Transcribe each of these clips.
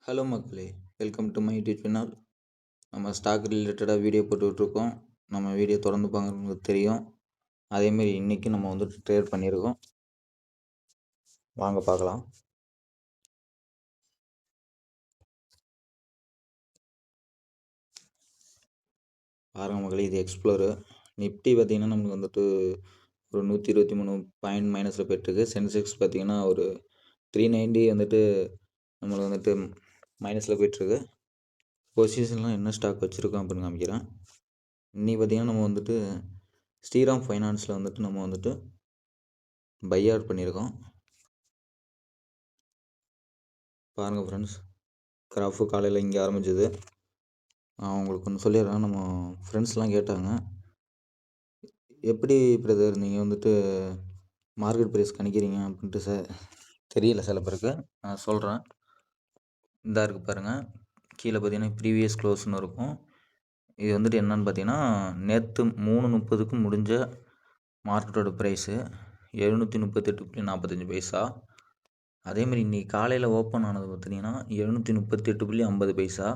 Hello மக்களே, welcome to my YouTube channel. நம்ம stock ரிலேட்டடாக வீடியோ போட்டுட்ருக்கோம். நம்ம வீடியோ தொடர்ந்து பார்க்குறவங்களுக்கு தெரியும். அதேமாரி இன்றைக்கி நம்ம வந்துட்டு ட்ரேட் பண்ணியிருக்கோம். வாங்க பார்க்கலாம். பாருங்கள் மக்களே, இது எக்ஸ்ப்ளோரு. நிஃப்டி பார்த்திங்கன்னா நமக்கு வந்துட்டு ஒரு 123 பாயிண்ட் மைனஸில் போய்ட்டுருக்கு. சென்செக்ஸ் பார்த்திங்கன்னா ஒரு 390 வந்துட்டு நம்மளுக்கு வந்துட்டு மைனஸில் போய்ட்டுருக்கு. பொசிஷன்லாம் என்ன ஸ்டாக் வச்சுருக்கோம் அப்படின்னு காமிக்கிறேன். இன்றைக்கி பார்த்திங்கன்னா நம்ம வந்துட்டு ஸ்ரீராம் ஃபைனான்ஸில் வந்துட்டு நம்ம வந்துட்டு பை அவுட் பண்ணியிருக்கோம். பாருங்கள் ஃப்ரெண்ட்ஸ், கிராஃபு காலையில் இங்கே ஆரம்பிச்சது. நான் உங்களுக்கு ஒன்று சொல்லிடுறேன். நம்ம ஃப்ரெண்ட்ஸ்லாம் கேட்டாங்க, எப்படி பிரதர் நீங்கள் வந்துட்டு மார்க்கெட் ப்ரைஸ் கணிக்கிறீங்க அப்படின்ட்டு தெரியல சில பேருக்கு. நான் சொல்கிறேன். இதாக இருக்குது பாருங்கள், கீழே பார்த்தீங்கன்னா ப்ரீவியஸ் க்ளோஸ்னு இருக்கும். இது வந்துட்டு என்னன்னு பார்த்தீங்கன்னா, நேற்று 3:30க்கு முடிஞ்ச மார்க்கெட்டோட ப்ரைஸு 738.45 அதேமாதிரி இன்றைக்கி காலையில் ஓப்பன் ஆனது பார்த்தீங்கன்னா 738.50.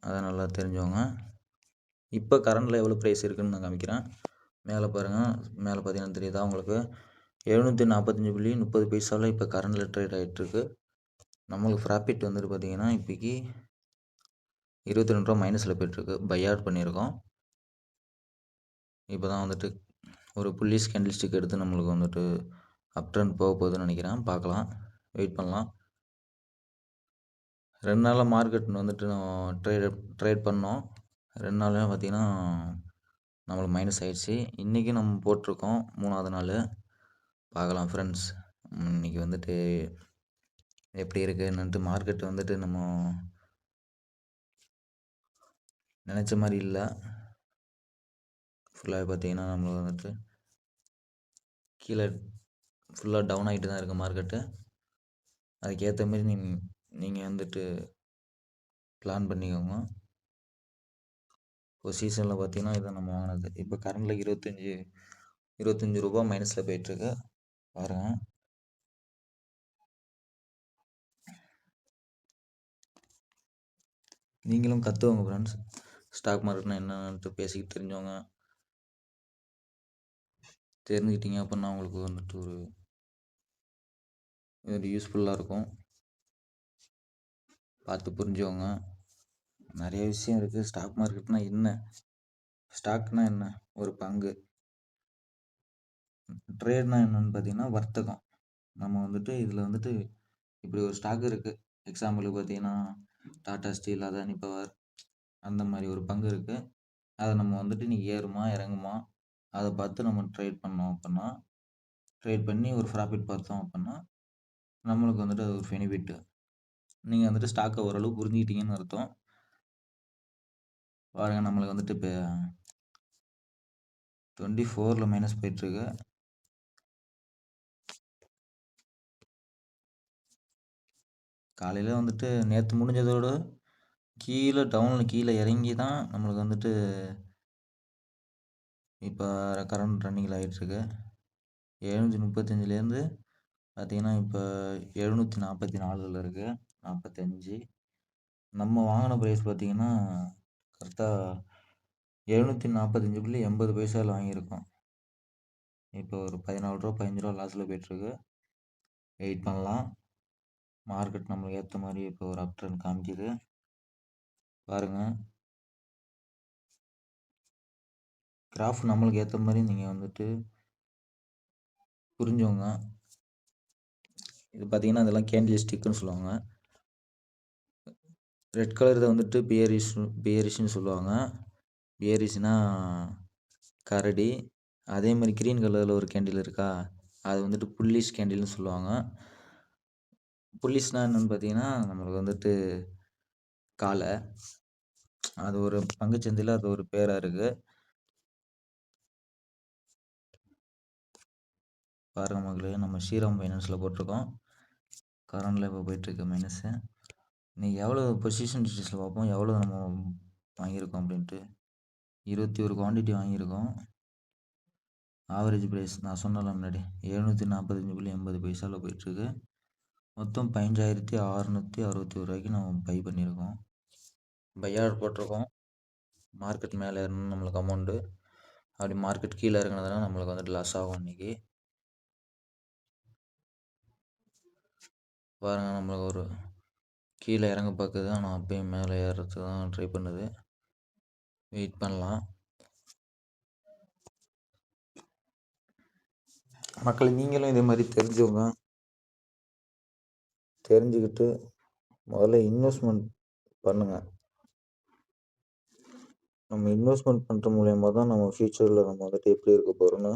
அதை நல்லா தெரிஞ்சவங்க. இப்போ கரண்டில் எவ்வளோ ப்ரைஸ் இருக்குதுன்னு நான் காமிக்கிறேன். மேலே பாருங்கள், மேலே பார்த்தீங்கன்னா தெரியுதா உங்களுக்கு, 745.30 இப்போ கரண்டில் ட்ரேட் ஆகிட்டுருக்கு. நம்மளுக்கு ப்ராஃபிட் வந்துட்டு பார்த்திங்கன்னா இப்போக்கி 22 ரூபா மைனஸில் போய்ட்டுருக்கு. பை அவுட் பண்ணியிருக்கோம். இப்போ தான் வந்துட்டு ஒரு புல்லிஷ் கேண்டில் ஸ்டிக் எடுத்து நம்மளுக்கு வந்துட்டு அப் ட்ரெண்ட் போக போகுதுன்னு நினைக்கிறேன். பார்க்கலாம், வெயிட் பண்ணலாம். 2 நாளாக மார்க்கெட் வந்துட்டு நம்ம ட்ரேட் பண்ணோம். 2 நாளாக பார்த்திங்கன்னா நம்மளுக்கு மைனஸ் ஆகிடுச்சு. இன்றைக்கி நம்ம போட்டிருக்கோம் 3ஆவது நாள். பார்க்கலாம் ஃப்ரெண்ட்ஸ், இன்றைக்கி வந்துட்டு எப்படி இருக்குது என்னன்ட்டு. மார்க்கெட் வந்துட்டு நம்ம நினச்ச மாதிரி இல்லை. ஃபுல்லாக பார்த்திங்கன்னா நம்மளுக்கு வந்துட்டு கீழே ஃபுல்லாக டவுன் ஆகிட்டு தான் இருக்குது மார்க்கெட்டு. அதுக்கேற்ற மாரி நீங்கள் வந்துட்டு பிளான் பண்ணிக்கோங்க. பொசிஷனில் பார்த்தீங்கன்னா இதை நம்ம வாங்கினது. இப்போ கரண்டில் 25 ரூபா மைனஸில் போயிட்டுருக்கு. பாருங்கள், நீங்களும் கற்றுவங்க ஃப்ரெண்ட்ஸ். ஸ்டாக் மார்க்கெட்னா என்னன்ட்டு பேசிக்கிட்டு தெரிஞ்சுக்கிட்டீங்க அப்படின்னா உங்களுக்கு வந்துட்டு ஒரு யூஸ்ஃபுல்லாக இருக்கும். பார்த்து புரிஞ்சுக்கோங்க. நிறைய விஷயம் இருக்குது. ஸ்டாக் மார்க்கெட்னா என்ன, ஸ்டாக்னா என்ன, ஒரு பங்கு. ட்ரேட்னா என்னன்னு பார்த்தீங்கன்னா வர்த்தகம். நம்ம வந்துட்டு இதில் வந்துட்டு இப்படி ஒரு ஸ்டாக் இருக்குது. எக்ஸாம்பிளுக்கு பார்த்தீங்கன்னா டாடா ஸ்டீல், அதானி பவர், அந்த மாதிரி ஒரு பங்கு இருக்குது. அதை நம்ம வந்துட்டு இன்றைக்கி ஏறுமா இறங்குமா அதை பார்த்து நம்ம ட்ரேட் பண்ணோம் அப்படின்னா, ட்ரேட் பண்ணி ஒரு ப்ராஃபிட் பார்த்தோம் அப்படின்னா நம்மளுக்கு வந்துட்டு அது ஒரு பெனிஃபிட்டு. நீங்கள் வந்துட்டு ஸ்டாக்கை ஓரளவு புரிஞ்சுக்கிட்டீங்கன்னு அர்த்தம். பாருங்கள், நம்மளுக்கு வந்துட்டு இப்போ 24ல் மைனஸ் போயிட்டுருக்கு. காலையில் வந்துட்டு நேற்று முடிஞ்சதோடு கீழே இறங்கி தான் நம்மளுக்கு வந்துட்டு இப்போ கரண்ட் ரன்னிங்கில் ஆகிட்டுருக்கு. 735லேருந்து பார்த்திங்கன்னா இப்போ 744 இருக்குது, 45. நம்ம வாங்கின ப்ரைஸ் பார்த்திங்கன்னா கரெக்டாக 745.80 வாங்கியிருக்கோம். இப்போ ஒரு 14 ரூபா 15 ரூபா லாஸில் போய்ட்டுருக்கு. வெயிட் பண்ணலாம். மார்க்கெட் நம்மளுக்கு ஏற்ற மாதிரி இப்போ ஒரு அப் ட்ரெண்ட் காமிக்குது. பாருங்கள், கிராஃப் நம்மளுக்கு ஏற்ற மாதிரி நீங்கள் வந்துட்டு புரிஞ்சவங்க. இது பார்த்தீங்கன்னா அதெல்லாம் கேண்டில் ஸ்டிக்குன்னு சொல்லுவாங்க. ரெட் கலர் இதை வந்துட்டு பியரிஷ்னு சொல்லுவாங்க. பியரிஷ்னா கரடி. அதே மாதிரி க்ரீன் கலரில் ஒரு கேண்டில் இருக்கா, அது வந்துட்டு புல்லிஷ் கேண்டில்னு சொல்லுவாங்க. புல்லிஷ்னா என்னென்னு பார்த்தீங்கன்னா நம்மளுக்கு வந்துட்டு காலை, அது ஒரு பங்குச்சந்தையில் அது ஒரு பேராக இருக்குது. பாருங்கள் மக்களே, நம்ம ஸ்ரீராம் ஃபைனான்ஸில் போட்டிருக்கோம். கரண்டில் இப்போ போயிட்டுருக்கு மைனஸு. இன்றைக்கி எவ்வளோ பொசிஷன் டீட்டெயில்ஸில் பார்ப்போம், எவ்வளோ நம்ம வாங்கியிருக்கோம் அப்படின்ட்டு. 21 குவான்டிட்டி வாங்கியிருக்கோம். ஆவரேஜ் ப்ரைஸ் நான் சொன்னல முன்னாடி 745.80 போயிட்டுருக்கு. மொத்தம் 15,661 நம்ம பை பண்ணியிருக்கோம். பை ஆர்டர் போட்டிருக்கோம். மார்க்கெட் மேலே ஏறணும் நம்மளுக்கு அமௌண்ட்டு. அப்படி மார்க்கெட் கீழே இறங்குனதுனா நம்மளுக்கு வந்துட்டு லாஸ் ஆகும் இன்றைக்கி. பாருங்கள், நம்மளுக்கு ஒரு கீழே இறங்க பார்க்குது, ஆனால் அப்பயும் மேலே ஏறுறதுக்கு தான் ட்ரை பண்ணுது. வெயிட் பண்ணலாம். மக்கள், நீங்களும் இதே மாதிரி தெரிஞ்சுக்கிட்டு முதல்ல இன்வெஸ்ட்மெண்ட் பண்ணுங்கள். நம்ம இன்வெஸ்ட்மெண்ட் பண்ணுற மூலயமா தான் நம்ம ஃப்யூச்சரில் நம்ம வந்துட்டு எப்படி இருக்க போகிறோன்னு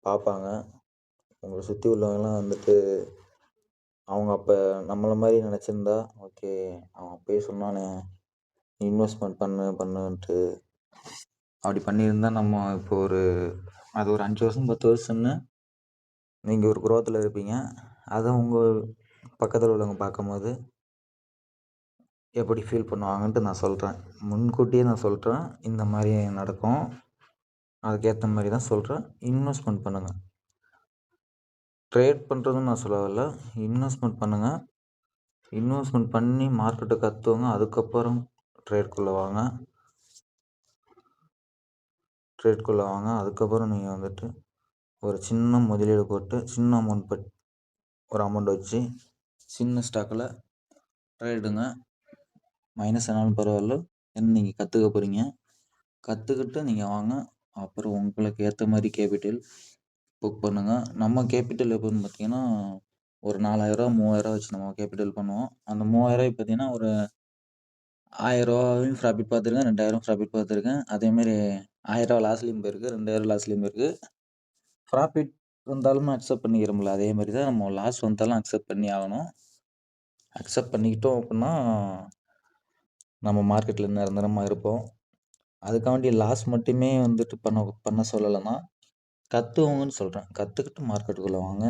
பார்ப்பாங்க. உங்களை சுற்றி உள்ளவங்கலாம் வந்துட்டு அவங்க அப்போ நம்மளை மாதிரி நினச்சிருந்தா, ஓகே அவன் அப்பயே சொன்னானே இன்வெஸ்ட்மெண்ட் பண்ணுன்ட்டு, அப்படி பண்ணியிருந்தா நம்ம இப்போ அது ஒரு 5 வருஷம் 10 வருஷம்னு நீங்கள் ஒரு குரோத்தில் இருப்பீங்க. அதை உங்கள் பக்கத்தில் உள்ளவங்க பார்க்கும்போது எப்படி ஃபீல் பண்ணுவாங்கன்ட்டு நான் சொல்கிறேன். முன்கூட்டியே நான் சொல்கிறேன், இந்த மாதிரி நடக்கும். அதுக்கேற்ற மாதிரி தான் சொல்கிறேன். இன்வெஸ்ட்மெண்ட் பண்ணுங்கள். ட்ரேட் பண்ணுறதுன்னு நான் சொல்லவில்லை, இன்வெஸ்ட்மெண்ட் பண்ணுங்கள். இன்வெஸ்ட்மெண்ட் பண்ணி மார்க்கெட்டை கற்றுவங்க. அதுக்கப்புறம் ட்ரேட்குள்ளே வாங்க. அதுக்கப்புறம் நீங்கள் வந்துட்டு ஒரு சின்ன முதலீடு போட்டு சின்ன ஒரு அமௌண்ட் வச்சு சின்ன ஸ்டாக்கில் ட்ரேடுங்க. மைனஸ் ஆனாலும் பரவாயில்ல, ஏன்னா நீங்கள் கற்றுக்க போகிறீங்க. கற்றுக்கிட்டு நீங்கள் வாங்க. அப்புறம் உங்களுக்கு ஏற்ற மாதிரி கேபிட்டல் புக் பண்ணுங்கள். நம்ம கேபிட்டல் எப்போன்னு பார்த்தீங்கன்னா, ஒரு 4,000 3,000 வச்சு நம்ம கேபிட்டல் பண்ணுவோம். அந்த 3,000 பார்த்தீங்கன்னா ஒரு 1,000 ப்ராஃபிட் பார்த்துருக்கேன், 2,000 ப்ராஃபிட் பார்த்துருக்கேன். அதேமாரி 1,000 லாஸ்லேயும் போயிருக்கு, 2,000 லாஸ்லேயும் இருக்குது. ப்ராஃபிட் வந்தாலும் அக்செப்ட் பண்ணிக்கிறோம்ல, அதே மாதிரி தான் நம்ம லாஸ் வந்தாலும் அக்செப்ட் பண்ணி ஆகணும். அக்செப்ட் பண்ணிக்கிட்டோம் அப்படின்னா நம்ம மார்க்கெட்டில் நிரந்தரமாக இருப்போம். அதுக்காண்டி லாஸ் மட்டுமே வந்துட்டு பண்ண சொல்லலைன்னா, கற்றுவோங்கன்னு சொல்கிறேன். கற்றுக்கிட்டு மார்க்கெட்டுக்குள்ளே வாங்க.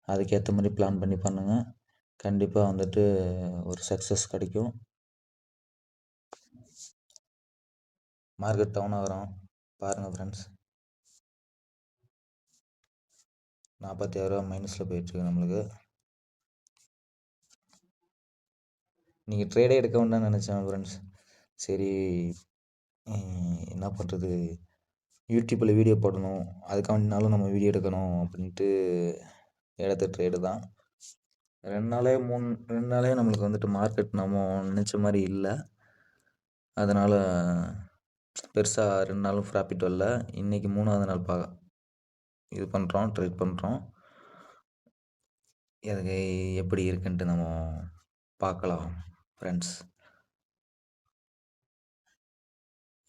அதுக்கேற்ற மாதிரி பிளான் பண்ணி பண்ணுங்கள். கண்டிப்பாக வந்துட்டு ஒரு சக்ஸஸ் கிடைக்கும். மார்க்கெட் டவுன் ஆகிறோம் பாருங்கள் ஃப்ரெண்ட்ஸ். 46,000 மைனஸில் போயிட்டுருக்கு நம்மளுக்கு. நீங்கள் ட்ரேடே எடுக்க வேண்டாம்னு நினச்சேன் ஃப்ரெண்ட்ஸ். சரி, என்ன பண்ணுறது, யூடியூப்பில் வீடியோ போடணும், அதுக்காண்டினாலும் நம்ம வீடியோ எடுக்கணும் அப்படின்ட்டு எடுத்த ட்ரேடு தான். 2 நாளே நம்மளுக்கு வந்துட்டு மார்க்கெட் நம்ம நினச்ச மாதிரி இல்லை. அதனால் பெருசாக 2 நாளும் ப்ராஃபிட் வரல. இன்றைக்கி 3ஆவது நாள் ட்ரேட் பண்ணுறோம். எனக்கு எப்படி இருக்குன்ட்டு நம்ம பார்க்கலாம் ஃப்ரெண்ட்ஸ்.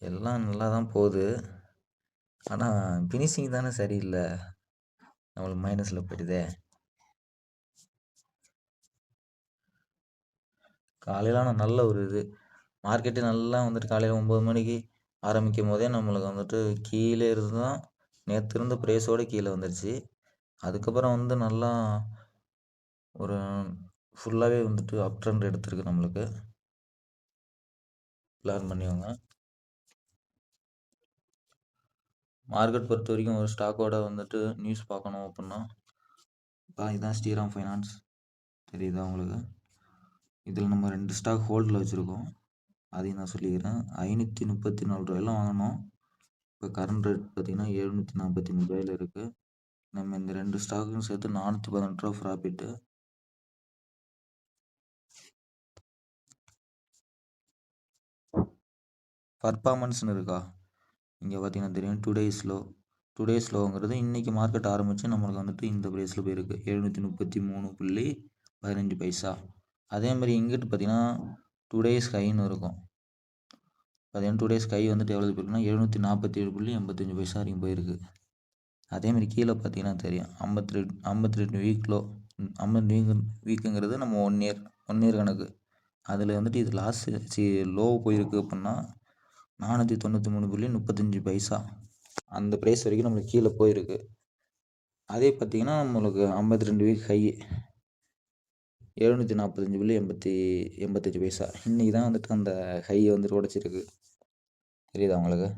எல்லாம் நல்லா தான் போகுது, ஆனால் ஃபினிஷிங் தானே சரியில்லை, நம்மளுக்கு மைனஸில் போயிடுதே. காலையில் நல்ல ஒரு மார்க்கெட்டு நல்லா வந்துட்டு காலையில் 9 மணிக்கு ஆரம்பிக்கும் போதே நம்மளுக்கு வந்துட்டு கீழே இருந்து தான் நேற்று இருந்த ப்ரைஸோடு கீழே வந்துடுச்சு. அதுக்கப்புறம் வந்து நல்லா ஒரு ஃபுல்லாகவே வந்துட்டு அப் ட்ரெண்ட் எடுத்துருக்கு. நம்மளுக்கு பிளான் பண்ணிவாங்க. மார்க்கெட் பொறுத்த வரைக்கும் ஒரு ஸ்டாக்கோட வந்துட்டு நியூஸ் பார்க்கணும் அப்படின்னா, இதுதான் ஸ்ரீராம் ஃபைனான்ஸ் தெரியுதா உங்களுக்கு? இதில் நம்ம 2 ஸ்டாக் ஹோல்டில் வச்சுருக்கோம். அதையும் நான் சொல்லிக்கிறேன். 534 ரூபாயெல்லாம் வாங்கினோம். இப்போ கரண்ட் ரேட் பார்த்திங்கன்னா 743 ரூபாயில் இருக்குது. நம்ம இந்த 2 ஸ்டாக்கும் சேர்த்து 418 ரூபா ப்ராஃபிட்டு. பர்ஃபார்மன்ஸ்னு இருக்கா, இங்கே பார்த்தீங்கன்னா தெரியும். டுடே ஸ்லோங்கிறது இன்றைக்கி மார்க்கெட் ஆரம்பித்து நம்மளுக்கு வந்துட்டு இந்த ப்ரைஸில் போயிருக்கு 733.15. அதேமாதிரி இங்கிட்டு பார்த்திங்கன்னா டுடேஸ் ஹைன்னு இருக்கும். பார்த்தீங்கன்னா டுடேஸ் ஹை வந்துட்டு எவ்வளோ போயிருக்குன்னா 747.85 வரைக்கும் போயிருக்கு. அதேமாதிரி கீழே பார்த்தீங்கன்னா தெரியும் 52 வீக் லோ. 50 வீக்குங்கிறது நம்ம 1 இயர் கணக்கு. அதில் வந்துட்டு இது லோ போயிருக்கு அப்படின்னா 493.35. அந்த ப்ரைஸ் வரைக்கும் நம்மளுக்கு கீழே போயிருக்கு. அதே பார்த்திங்கன்னா நம்மளுக்கு 52 வீக் ஹை 745.85. இன்றைக்கி தான் வந்துட்டு அந்த ஹையை வந்துட்டு உடச்சிருக்கு. தெரியுதா உங்களுக்கு?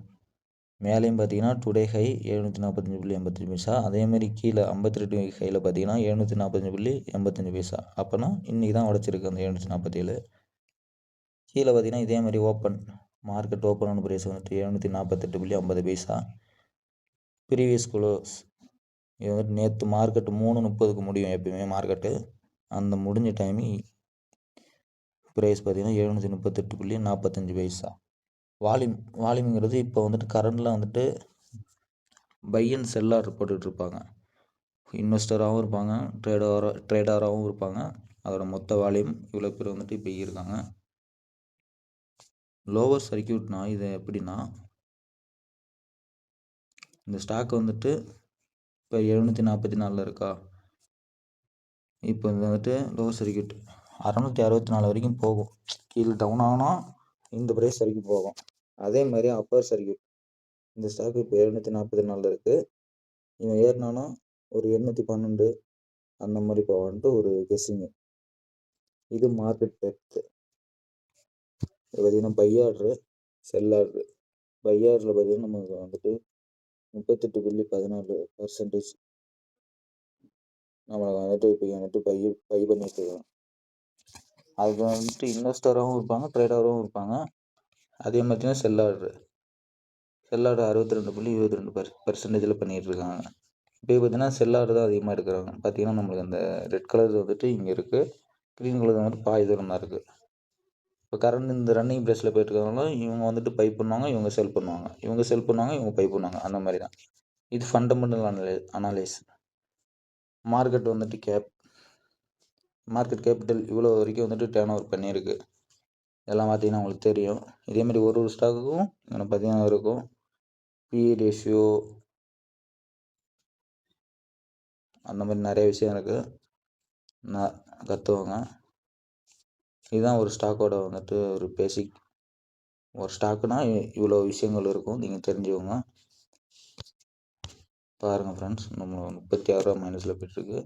மேலேயும் பார்த்தீங்கன்னா டுடே ஹை 745.85 அதேமாரி கீழே 52 ஹையில் பார்த்தீங்கன்னா 745.85 அப்போனா இன்றைக்கி தான் உடச்சிருக்கு அந்த 747. கீழே பார்த்தீங்கன்னா இதே மாதிரி மார்க்கெட் ஓப்பனான ப்ரைஸ் வந்துட்டு 748.50. ப்ரீவியஸ் க்ளோஸ் இது வந்துட்டு நேற்று மார்க்கெட்டு 3:30க்கு முடியும் எப்பயுமே மார்க்கெட்டு. அந்த முடிஞ்ச டைமிங் ப்ரைஸ் பார்த்தீங்கன்னா 738.45. வால்யூம்ங்கிறது இப்போ வந்துட்டு கரண்டில் வந்துட்டு பை அண்ட் செல் ஆர்டர் போட்டுட்ருப்பாங்க. இன்வெஸ்டராகவும் இருப்பாங்க, ட்ரேடராகவும் இருப்பாங்க. அதோட மொத்த வால்யூம் இவ்வளோ பேர் வந்துட்டு இப்போ இருக்காங்க. லோவர் சர்க்கியூட்னா இது எப்படின்னா, இந்த ஸ்டாக் வந்துட்டு இப்போ 744 இருக்கா, இப்போ இது வந்துட்டு லோவர் சர்க்கியூட் 664 வரைக்கும் போகும். கீழே டவுன் ஆனால் இந்த ப்ரைஸ் வரைக்கும் போகும். அதே மாதிரி அப்பர் சர்க்கியூட் இந்த ஸ்டாக் இப்போ 744 இருக்குது. இவன் ஏறினானா ஒரு 812 அந்த மாதிரி போவான்ட்டு ஒரு கெஸ்ஸிங்கு. இது மார்க்கெட் டெப்த்து. இது பார்த்தீங்கன்னா buy order, sell order. Buy ஆர்டரில் பார்த்தீங்கன்னா நமக்கு வந்துட்டு 38.14% நம்மளுக்கு வந்துட்டு இப்போ வந்துட்டு பை பண்ணிட்டு இருக்கோம். அது வந்துட்டு இன்வெஸ்டராகவும் இருப்பாங்க, ட்ரேடராகவும் இருப்பாங்க. அதே மாதிரி தான் செல் ஆர்டரு 62.22% பண்ணிகிட்டு இருக்காங்க. இப்போ பார்த்தீங்கன்னா செல் ஆர்டர் தான் அதிகமாக எடுக்கிறாங்க. பார்த்தீங்கன்னா நம்மளுக்கு அந்த ரெட் கலர் வந்துட்டு இங்கே இருக்குது, க்ரீன் கலர் வந்துட்டு பாதி தூரம் தான் இருக்குது. இப்போ கரண்ட் இந்த ரன்னிங் ப்ரைஸில் போயிட்டுருக்கனால இவங்க வந்துட்டு பை பண்ணுவாங்க, இவங்க செல் பண்ணுவாங்க, இவங்க செல் பண்ணுவாங்க, இவங்க பை பண்ணுவாங்க. அந்த மாதிரி தான் இது ஃபண்டமெண்டல் அனாலிஸ். மார்க்கெட் வந்துட்டு மார்க்கெட் கேபிட்டல் இவ்வளோ வரைக்கும் வந்துட்டு டேர்ன் ஓவர் பண்ணியிருக்கு. இதெல்லாம் பார்த்தீங்கன்னா உங்களுக்கு தெரியும். இதேமாதிரி ஒரு ஸ்டாக்குக்கும் இங்கே பார்த்தீங்கன்னா இருக்கும் பிஇ ரேஷியோ, அந்த மாதிரி நிறைய விஷயம் இருக்குது. நான் கற்றுவாங்க. இதுதான் ஒரு ஸ்டாக்கோட வந்துட்டு ஒரு பேசிக். ஒரு ஸ்டாக்குனா இவ்வளோ விஷயங்கள் இருக்கும், நீங்கள் தெரிஞ்சுக்கோங்க. பாருங்கள் ஃப்ரெண்ட்ஸ், நம்ம 36 ரூபா மைனஸில் போய்ட்டுருக்கு.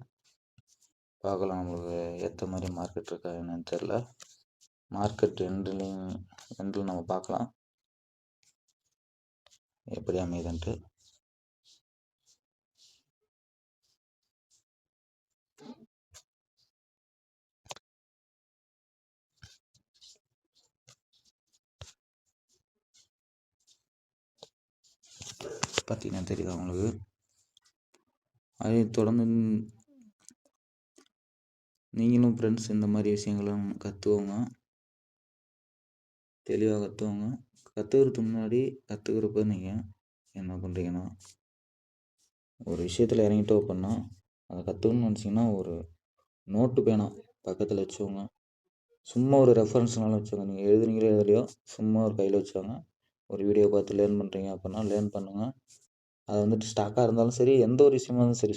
பார்க்கலாம் நம்மளுக்கு ஏற்ற மாதிரி மார்க்கெட் இருக்கா என்னன்னு தெரில. மார்க்கெட் எண்டில் நம்ம பார்க்கலாம் எப்படி அமையுதுன்ட்டு. பார்த்தீங்கன்னா தெரியுதா உங்களுக்கு. அதை தொடர்ந்து நீங்களும் ஃப்ரெண்ட்ஸ் இந்த மாதிரி விஷயங்களும் கற்றுவோங்க, தெளிவாக கற்றுவோங்க. கற்றுக்கிறதுக்கு முன்னாடி கற்றுக்கிறப்ப நீங்கள் என்ன பண்ணுறீங்கன்னா, ஒரு விஷயத்தில் இறங்கிட்டோம் அப்படின்னா அதை கற்றுக்கணும்னு நினச்சிங்கன்னா ஒரு நோட்டு பேனா பக்கத்தில் வச்சுக்கோங்க. சும்மா ஒரு ரெஃபரன்ஸ்னாலும் வச்சுக்கோங்க. நீங்கள் எழுதுறீங்களோ எழுதலையோ சும்மா ஒரு கையில் வச்சுக்கோங்க. ஒரு வீடியோ பார்த்து லேர்ன் பண்ணுறீங்க அப்படின்னா லேர்ன் பண்ணுங்கள். அது வந்துட்டு ஸ்டாக்காக இருந்தாலும் சரி, எந்த ஒரு விஷயமா இருந்தாலும் சரி,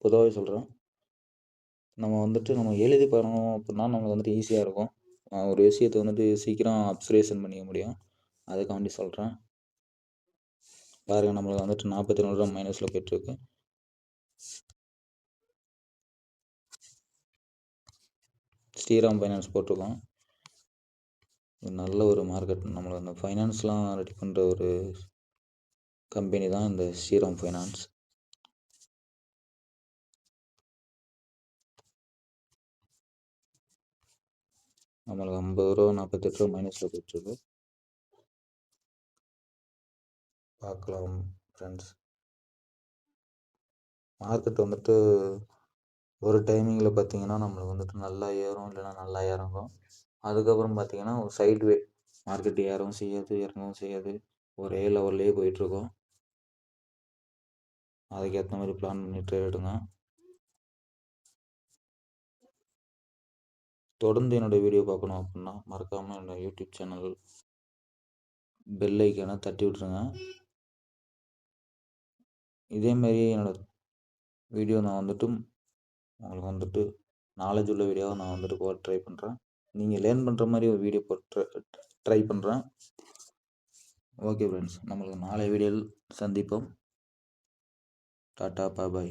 பொதுவாகவே சொல்கிறேன். நம்ம எழுதி பண்ணணும் அப்படின்னா நமக்கு வந்துட்டு ஈஸியாக இருக்கும். ஒரு விஷயத்தை வந்துட்டு சீக்கிரம் அப்சர்வேஷன் பண்ணிக்க முடியும். அதுக்காண்டி சொல்கிறேன். பாருங்கள், நம்மளுக்கு வந்துட்டு 44 ரூபா மைனஸில் போய்ட்டுருக்கு. ஸ்ரீராம் ஃபைனான்ஸ் போட்டிருக்கோம். நல்ல ஒரு மார்க்கெட். நம்மளுக்கு அந்த ஃபைனான்ஸ்லாம் ரெடி பண்ணுற ஒரு கம்பெனி தான் இந்த ஸ்ரீராம் ஃபைனான்ஸ். நம்மளுக்கு 50 ரூபா 48 ரூபா மைனஸில் போய்ட்டுருக்கு. பார்க்கலாம் ஃப்ரெண்ட்ஸ். மார்க்கெட் வந்துட்டு ஒரு டைமிங்கில் பார்த்தீங்கன்னா நம்மளுக்கு வந்துட்டு நல்லா ஏறும், இல்லைன்னா நல்லா இறங்கும். அதுக்கப்புறம் பார்த்தீங்கன்னா ஒரு சைட்வே மார்க்கெட் ஏறவும் செய்யாது, இறங்கவும் செய்யாது, ஒரே லெவல்லே போயிட்டுருக்கும். அதுக்கேற்ற மாதிரி பிளான் பண்ணி ட்ரேட் எடுங்க. தொடர்ந்து என்னோடய வீடியோ பார்க்கணும் அப்படின்னா மறக்காமல் என்னோடய யூடியூப் சேனல் பெல் ஐக்கானை தட்டி விட்ருங்க. இதேமாரி என்னோடய வீடியோ நான் வந்துட்டு உங்களுக்கு வந்துட்டு நாலேஜ் உள்ள வீடியோவை நான் வந்துட்டு போட ட்ரை பண்ணுறேன். நீங்கள் லேர்ன் பண்ணுற மாதிரி ஒரு வீடியோ போட்டு ட்ரை பண்ணுறேன். ஓகே ஃப்ரெண்ட்ஸ், நம்மளுக்கு நாளை வீடியோவில் சந்திப்போம். டாட்டா, பாய்.